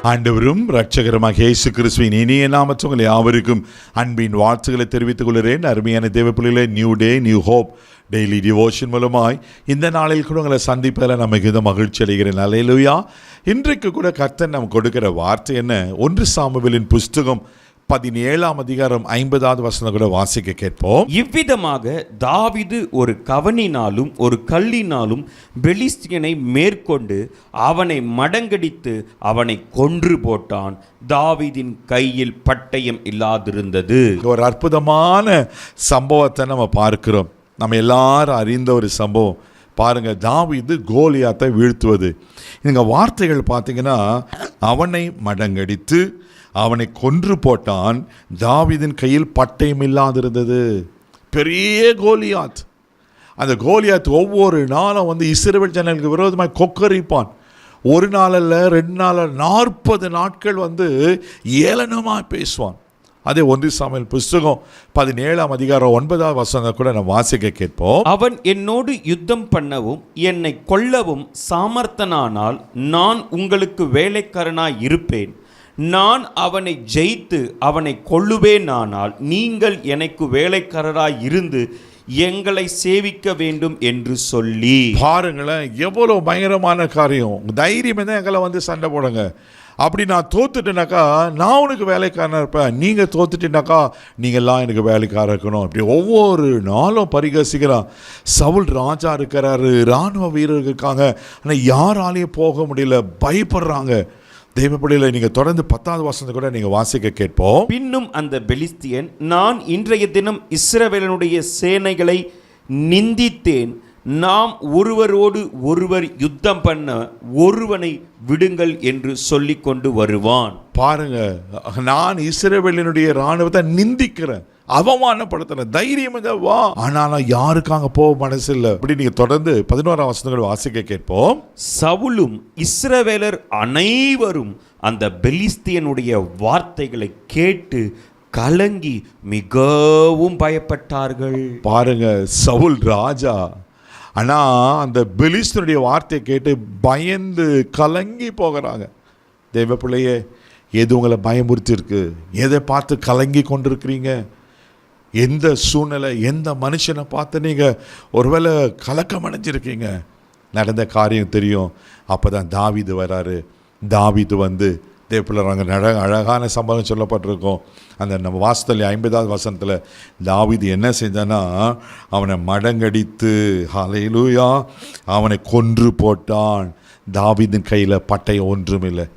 ஆண்டவரும் இரட்சகருமாக இயேசு கிறிஸ்துவின் இனிய நாமத்தில் உங்கள் யாவருக்கும் அன்பின் வாழ்த்துக்களை தெரிவித்துக் கொள்கிறேன். அருமையான தேவ பிள்ளைகளே, new day new hope daily devotion மூலமாய் இந்த நாளில் கூட உங்களை சந்திப்பதில் நான் மிகுந்த மகிழ்ச்சி அடைகிறேன். அல்லேலூயா. இன்றைக்கு கூட கர்த்தர் நம்ம கொடுக்கிற வார்த்தை என்ன? 1 சாமுவேலின் புஸ்தகம் 17ஆம் அதிகாரம் 50வது வசனம் கூட வாசிக்க கேட்போம். இவ்விதமாக தாவீது ஒரு கவனினாலும் ஒரு கல்லினாலும் பெலிஸ்தியனை மேற்கொண்டு அவனை மடங்கடித்து அவனை கொன்று போட்டான். தாவீதின் கையில் பட்டயம் இல்லாதிருந்தது. ஒரு அற்புதமான சம்பவத்தை நம்ம பார்க்கிறோம். நம்ம எல்லாரும் அறிந்த ஒரு சம்பவம். பாருங்க, தாவீது கோலியாத்தை வீழ்த்துவது. இந்த வார்த்தைகள் பார்த்தீங்கன்னா, அவனை மடங்கடித்து அவனை கொன்று போட்டான். தாவீதின் கையில் பட்டயம் இல்லாதிருந்தது. பெரிய கோலியாத். அந்த கோலியாத் ஒவ்வொரு நாளும் இஸ்ரவேல் ஜனங்களுக்கு விரோதமாக கொக்கரிப்பான். ஒரு நாள் அல்ல, 2 நாள், 40 நாட்கள் ஏளனமாக பேசுவான். அதே 1 சாமுவேல் புஸ்தகம் 17ஆம் அதிகாரம் 9வது வசனம் கூட நம்ம வாசிக்க கேட்போம். அவன் என்னோடு யுத்தம் பண்ணவும் என்னை கொல்லவும் சாமர்த்தனானால் நான் உங்களுக்கு வேலைக்காரனாய் இருப்பேன். நான் அவனை ஜெயித்து அவனை கொல்லுவேனானால் நீங்கள் எனக்கு வேலைக்காரராய் இருந்து எங்களை சேவிக்க வேண்டும் என்று சொல்லி. பாருங்களேன், எவ்வளோ பயங்கரமான காரியம். தைரியம் தான் எங்களை சண்டை போடுங்க. அப்படி நான் தோத்துட்டேனாக்கா நான் உனக்கு வேலைக்காரனாக இருப்பேன். நீங்கள் தோத்துட்டேனாக்கா நீங்கள்லாம் எனக்கு வேலைக்காரர் இருக்கணும். அப்படி ஒவ்வொரு நாளும் பரிகசிக்கிறான். சவுல் ராஜா இருக்கிறாரு, இராணுவ வீரர்கள் இருக்காங்க, ஆனால் யாராலையும் போக முடியல, பயப்படுறாங்க. தேவப்படியில் நீங்கள் தொடர்ந்து 10வது வசனத்தை கூட நீங்கள் வாசிக்க கேட்போம். பின்னும் அந்த பெலிஸ்தியன், நான் இன்றைய தினம் இஸ்ரவேலனுடைய சேனைகளை நிந்தித்தேன். நாம் ஒருவரோடு ஒருவர் யுத்தம் பண்ண ஒருவனை விடுங்கள் என்று சொல்லிக் கொண்டு வருவான். பாருங்க, நான் இஸ்ரவேலினுடைய இராணுவத்தை நிந்திக்கிறேன், அவமானப்படுத்துறேன், தைரியம் வா. ஆனாலும் யாருக்காக போக மனசு இல்லை. அப்படி நீங்க தொடர்ந்து 11ஆம் வசனங்கள் வாசிக்க கேட்போம். சவுலும் இஸ்ரவேலர் அனைவரும் அந்த பெலிஸ்தியனுடைய வார்த்தைகளை கேட்டு கலங்கி மிகவும் பயப்பட்டார்கள். பாருங்க, சவுல் ராஜா, ஆனா அந்த பெலிஸ்தியனுடைய வார்த்தையை கேட்டு பயந்து கலங்கி போகிறாங்க. தெய்வ பிள்ளையே, எது உங்களை பயமுறுத்தி இருக்கு? எதை பார்த்து கலங்கி கொண்டிருக்கிறீங்க? எந்த சூழ்நிலை, எந்த மனுஷனை பார்த்து நீங்கள் ஒருவேளை கலக்கம் அடைஞ்சிருக்கீங்க? நடந்த காரியம் தெரியும். அப்போ தான் தாவீது வராரு. தாவீது தேவப்பிள்ளை அங்கே அழகான சம்பவம் சொல்லப்பட்டிருக்கோம். அந்த நம்ம வாசத்தில் 50வது வசனத்தில் தாவீது என்ன செஞ்சான்னா, அவனை மடங்கடித்து ஹல்லேலூயா அவனை கொன்று போட்டான். தாவீதின் கையில் பட்டயம் ஒன்றும் இல்லை.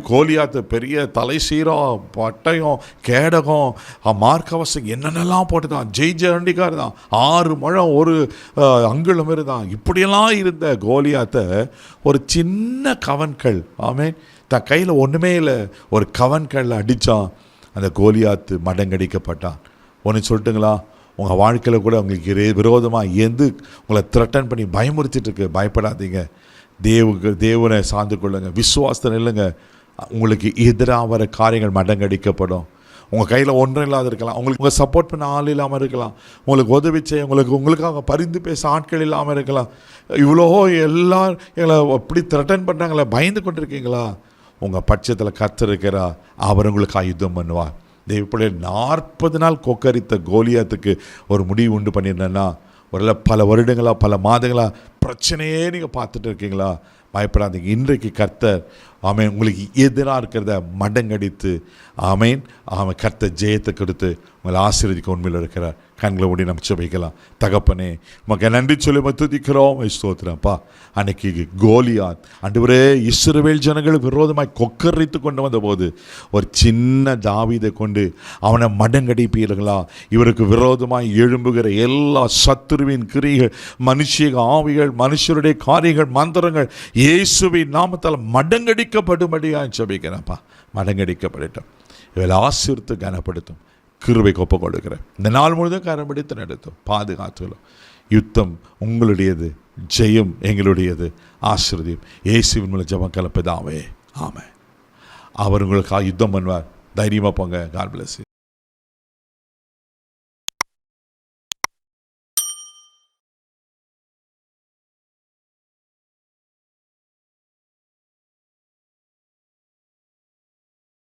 கோலியாத்து பெரிய தலை சீரம், பட்டயம், கேடகம், மார்க்கவசம் என்னென்னலாம் போட்டுதான். ஜெயண்டிக்கார் தான், 6 முழம் 1 அங்குலம் இருந்தான். இப்படியெல்லாம் இருந்த கோலியாத்தை ஒரு சின்ன கவன்கள், தன் கையில் ஒன்றுமே இல்லை, ஒரு கவன்களில் அடித்தான். அந்த கோலியாத்து மடங்கடிக்கப்பட்டான். ஒன்று சொல்லட்டுங்களா, உங்கள் வாழ்க்கையில் கூட உங்களுக்கு விரோதமாக உங்களை த்ரெட்டன் பண்ணி பயமுறுத்திட்டு இருக்கு, பயப்படாதீங்க. தேவனை சார்ந்து கொள்ளுங்க, விசுவாசத்தை இல்லைங்க. உங்களுக்கு எதிராக வர காரியங்கள் மடங்கடிக்கப்படும். உங்கள் கையில் ஒன்றும் இல்லாத இருக்கலாம், உங்களுக்கு சப்போர்ட் பண்ண ஆள் இல்லாமல் இருக்கலாம், உங்களுக்கு உதவி செய்ய உங்களுக்காக பரிந்து பேச ஆட்கள் இல்லாமல் இருக்கலாம். இவ்வளோ எல்லாரும் எங்களை அப்படி த்ரெட்டன் பண்ணுறாங்களே, பயந்து கொண்டிருக்கீங்களா? உங்கள் பட்சத்தில் கர்த்தர் இருக்கிறா, அவர் உங்களுக்கு ஆயுதம் பண்ணுவார். தேவப்பிள்ளை 40 நாள் கொக்கரித்த கோலியாத்துக்கு ஒரு முடிவு உண்டு பண்ணியிருந்தேன்னா, ஒரு பல வருடங்களாக பல மாதங்களாக பிரச்சனையே நீங்கள் பார்த்துட்டு இருக்கீங்களா? பயப்படாதீங்க. இன்றைக்கு கர்த்தர் உங்களுக்கு எதிராக இருக்கிறத மடங்கடித்து கர்த்தர் ஜெயத்தை கொடுத்து உங்களை ஆசீர்வதிக்க உண்மையில் இருக்கிறார். கண்களை மூடி நம்ம ஜெபிக்கலாம். தகப்பனே, உமக்கு நன்றி சொல்லி துதிக்கிறோம், ஸ்தோத்திரம்ப்பா. அன்னைக்கு கோலியாத் ஆண்டவரே இஸ்ரவேல் ஜனங்களுக்கு விரோதமாய் கொக்கரித்து கொண்டு வந்தபோது ஒரு சின்ன தாவீதை கொண்டு அவனை மடங்கடிப்பீர்களா? இவருக்கு விரோதமாய் எழும்புகிற எல்லா சத்துருவின் கிரிகள், மனுஷிய ஆவிகள், மனுஷருடைய காரியங்கள், மந்திரங்கள் இயேசுவின் நாமத்தால் மடங்கடிக்கப்படும்படியாக ஜெபிக்கிறேன்ப்பா. மடங்கடிக்கப்படட்டும். இவளை ஆசீர்வதித்து கனப்படுத்தும். கிருபை ஒப்பு கொடுக்கிறேன். இந்த நாள் முழுதும் கரம் பிடித்து நடத்தும், பாதுகாத்துகளும். யுத்தம் உங்களுடையது, ஜெயம் எங்களுடையது. ஆசீர்வதியும் இயேசுவின் மூலம் ஜெபம் கலப்பதாவே, ஆமென். அவர் உங்களுக்காக யுத்தம் பண்ணுவார். தைரியமாக போங்க. God bless you.